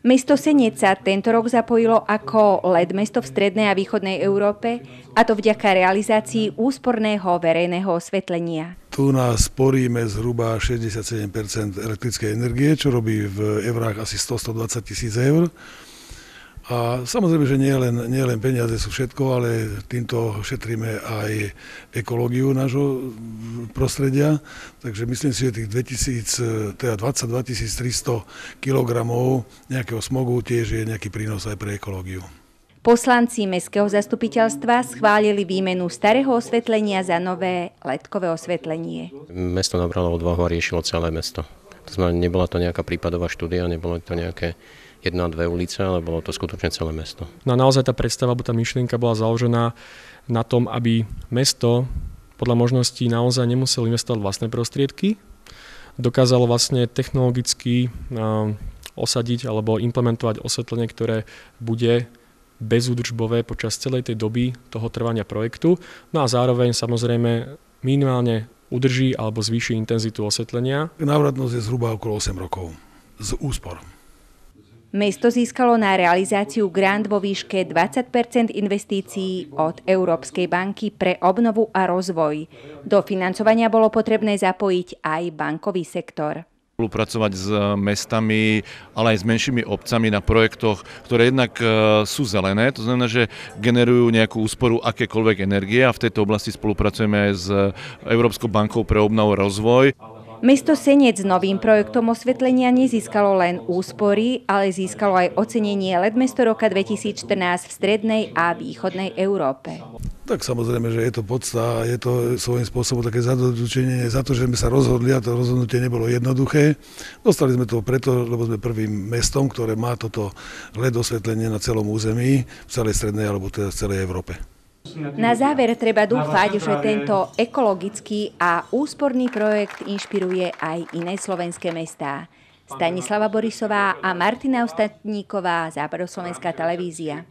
Mesto Senec sa tento rok zapojilo ako LED mesto v strednej a východnej Európe, a to vďaka realizácii úsporného verejného osvetlenia. Tu nás sporíme zhruba 67% elektrickej energie, čo robí v eurách asi 100-120 tisíc eur. A samozrejme, že nie len peniaze sú všetko, ale týmto šetríme aj ekológiu nášho prostredia. Takže myslím si, že tých 22 300 kg nejakého smogu tiež je nejaký prínos aj pre ekológiu. Poslanci mestského zastupiteľstva schválili výmenu starého osvetlenia za nové LED-kové osvetlenie. Mesto nabralo odvahu a riešilo celé mesto. To znamená, nebola to nejaká prípadová štúdia, nebolo to nejaké 1-2 ulice, ale bolo to skutočne celé mesto. No a naozaj tá predstava, alebo tá myšlienka bola založená na tom, aby mesto podľa možností naozaj nemuselo investovať vlastné prostriedky, dokázalo vlastne technologicky osadiť alebo implementovať osvetlenie, ktoré bude bezúdržbové počas celej tej doby toho trvania projektu. No a zároveň samozrejme minimálne udrží alebo zvýši intenzitu osvetlenia. Návratnosť je zhruba okolo 8 rokov z úspor. Mesto získalo na realizáciu grant vo výške 20% investícií od Európskej banky pre obnovu a rozvoj. Do financovania bolo potrebné zapojiť aj bankový sektor. Spolupracovať s mestami, ale aj s menšími obcami na projektoch, ktoré jednak sú zelené, to znamená, že generujú nejakú úsporu akékoľvek energie, a v tejto oblasti spolupracujeme aj s Európskou bankou pre obnovu a rozvoj. Mesto Senec s novým projektom osvetlenia nezískalo len úspory, ale získalo aj ocenenie LED mesto roka 2014 v strednej a východnej Európe. Tak samozrejme, že je to podsta, je to svojím spôsobom také zadozučenie za to, že sme sa rozhodli, a to rozhodnutie nebolo jednoduché. Dostali sme to preto, lebo sme prvým mestom, ktoré má toto LED osvetlenie na celom území, v celej strednej alebo teda v celej Európe. Na záver treba dúfať, že tento ekologický a úsporný projekt inšpiruje aj iné slovenské mestá. Stanislava Borisová a Martina Ostatníková, Západoslovenská televízia.